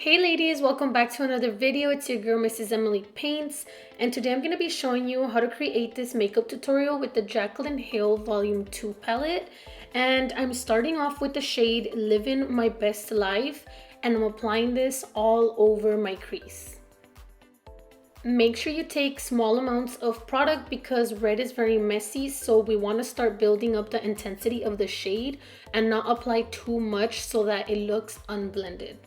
Hey ladies, welcome back to another video. It's your girl Mrs. Emily Paints, and today I'm going to be showing you how to create this makeup tutorial with the Jaclyn Hill Volume 2 palette. And I'm starting off with the shade Living My Best Life, and I'm applying this all over my crease. Make sure you take small amounts of product because red is very messy, so we want to start building up the intensity of the shade and not apply too much so that it looks unblended.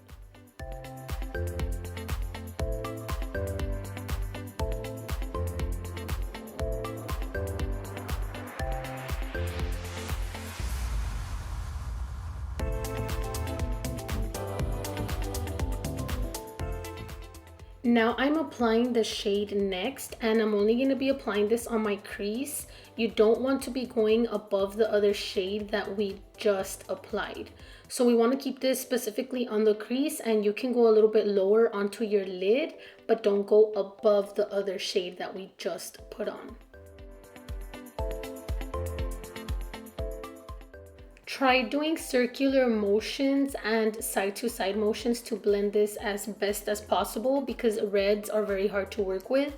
Now I'm applying the shade Next, and I'm only going to be applying this on my crease. You don't want to be going above the other shade that we just applied. So we want to keep this specifically on the crease, and you can go a little bit lower onto your lid, but don't go above the other shade that we just put on. Try doing circular motions and side-to-side motions to blend this as best as possible because reds are very hard to work with.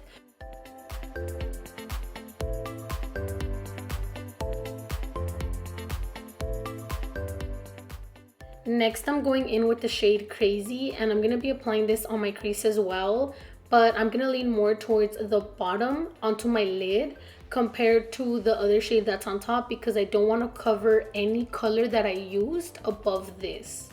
Next, I'm going in with the shade Crazy, and I'm going to be applying this on my crease as well, but I'm going to lean more towards the bottom onto my lid compared to the other shade that's on top because I don't want to cover any color that I used above this.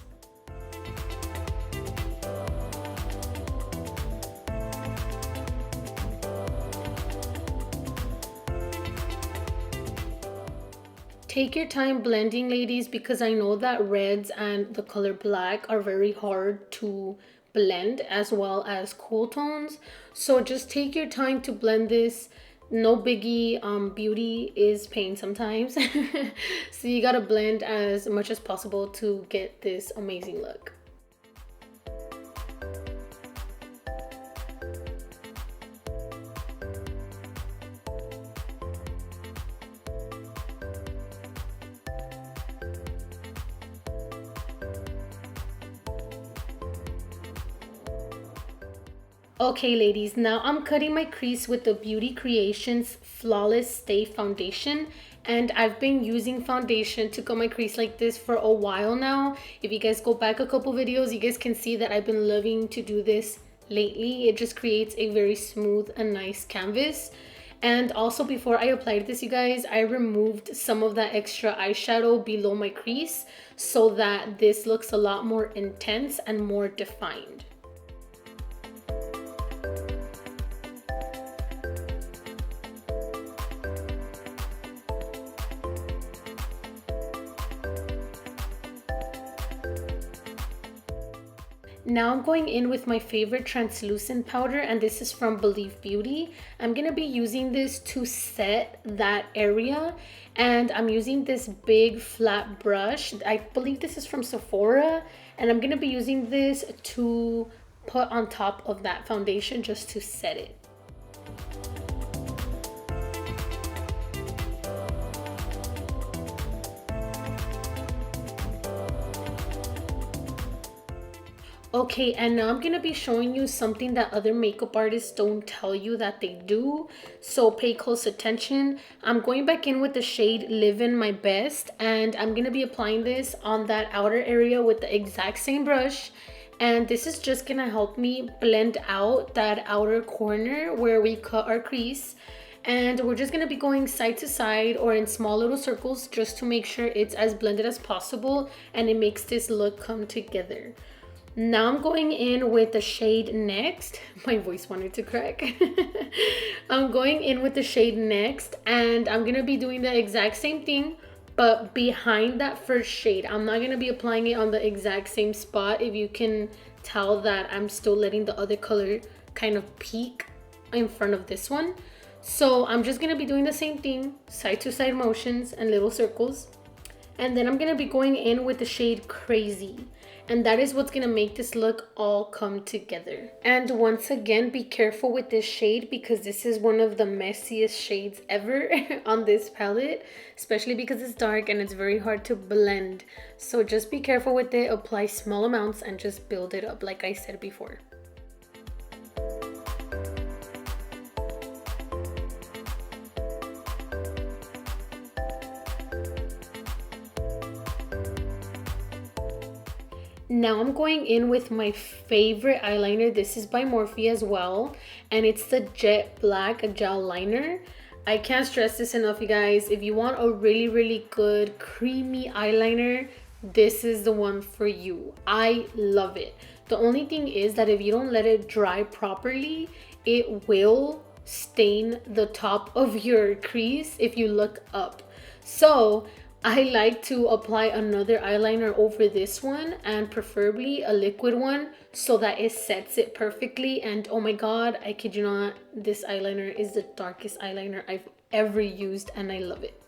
Take your time blending, ladies, because I know that reds and the color black are very hard to blend, as well as cool tones. So just take your time to blend this. No biggie. Beauty is pain sometimes. So you gotta blend as much as possible to get this amazing look. Okay ladies, now I'm cutting my crease with the Beauty Creations Flawless Stay Foundation, and I've been using foundation to cut my crease like this for a while now. If you guys go back a couple videos, you guys can see that I've been loving to do this lately. It just creates a very smooth and nice canvas. And also, before I applied this, you guys, I removed some of that extra eyeshadow below my crease so that this looks a lot more intense and more defined. Now I'm going in with my favorite translucent powder, and this is from Believe Beauty. I'm going to be using this to set that area, and I'm using this big flat brush. I believe this is from Sephora, and I'm going to be using this to put on top of that foundation just to set it. Okay, and now I'm going to be showing you something that other makeup artists don't tell you that they do, so pay close attention. I'm going back in with the shade Living My Best, and I'm going to be applying this on that outer area with the exact same brush, and this is just going to help me blend out that outer corner where we cut our crease. And we're just going to be going side to side or in small little circles just to make sure it's as blended as possible and it makes this look come together. Now I'm going in with the shade Next. My voice wanted to crack. I'm going in with the shade Next, and I'm going to be doing the exact same thing, but behind that first shade. I'm not going to be applying it on the exact same spot. If you can tell that I'm still letting the other color kind of peek in front of this one. So I'm just going to be doing the same thing, side to side motions and little circles. And then I'm going to be going in with the shade Crazy. and that is what's gonna make this look all come together. And once again, be careful with this shade because this is one of the messiest shades ever on this palette, especially because it's dark and it's very hard to blend. So just be careful with it, apply small amounts and just build it up like I said before. Now I'm going in with my favorite eyeliner. This is by Morphe as well, and it's the Jet Black Gel Liner. I can't stress this enough, you guys. If you want a really good creamy eyeliner, this is the one for you. I love it. The only thing is that if you don't let it dry properly, it will stain the top of your crease if you look up. So I like to apply another eyeliner over this one, and preferably a liquid one, so that it sets it perfectly. And oh my god, I kid you not, this eyeliner is the darkest eyeliner I've ever used and I love it.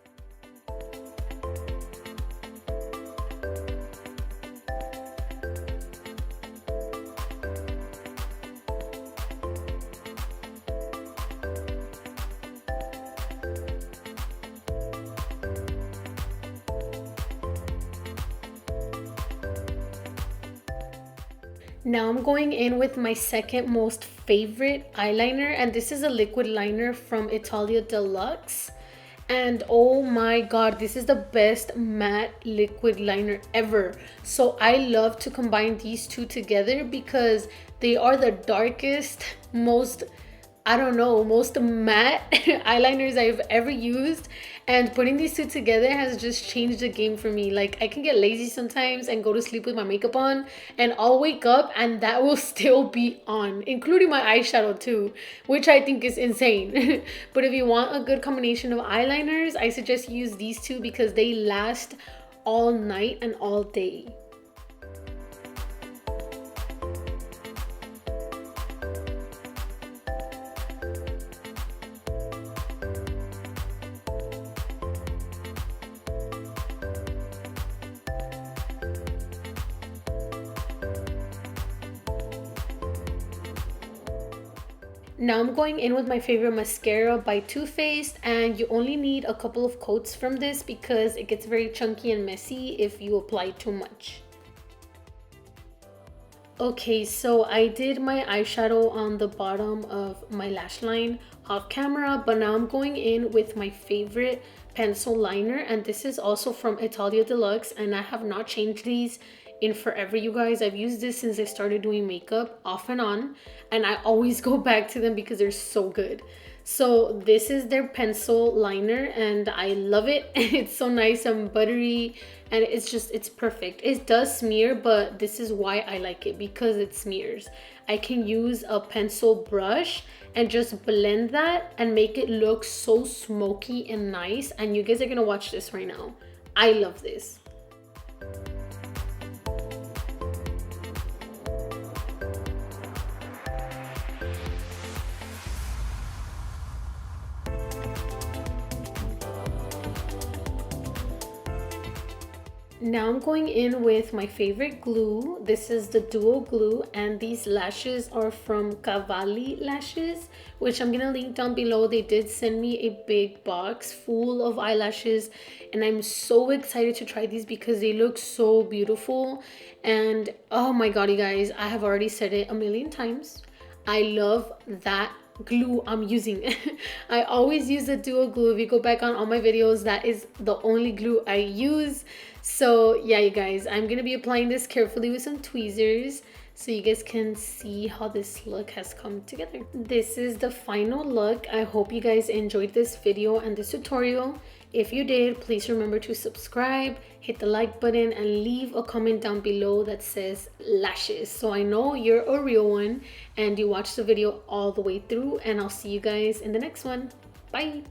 Now I'm going in with my second most favorite eyeliner, and this is a liquid liner from Italia Deluxe. And oh my god, this is the best matte liquid liner ever. So I love to combine these two together because they are the darkest, most matte eyeliners I've ever used, and putting these two together has just changed the game for me. Like, I can get lazy sometimes and go to sleep with my makeup on, and I'll wake up and that will still be on, including my eyeshadow too, which I think is insane. But if you want a good combination of eyeliners, I suggest you use these two because they last all night and all day. Now I'm going in with my favorite mascara by Too Faced, and you only need a couple of coats from this because it gets very chunky and messy if you apply too much. Okay, so I did my eyeshadow on the bottom of my lash line off camera, but now I'm going in with my favorite pencil liner, and this is also from Italia Deluxe, and I have not changed these in forever, you guys. I've used this since I started doing makeup off and on, and I always go back to them because they're so good. So this is their pencil liner and I love it. It's so nice and buttery, and it's perfect. It does smear, but this is why I like it, because it smears. I can use a pencil brush and just blend that and make it look so smoky and nice, and you guys are gonna watch this right now. I love this. Now I'm going in with my favorite glue. This is the duo glue, and these lashes are from Cavali lashes, which I'm gonna link down below. They did send me a big box full of eyelashes, and I'm so excited to try these because they look so beautiful. And oh my god, you guys, I have already said it a million times, I love that glue I'm using. I always use the duo glue. If you go back on all my videos, that is the only glue I use. So yeah, you guys, I'm gonna be applying this carefully with some tweezers so you guys can see how this look has come together. This is the final look. I hope you guys enjoyed this video and this tutorial. If you did, please remember to subscribe, hit the like button, and leave a comment down below that says lashes, so I know you're a real one and you watched the video all the way through. And I'll see you guys in the next one. Bye.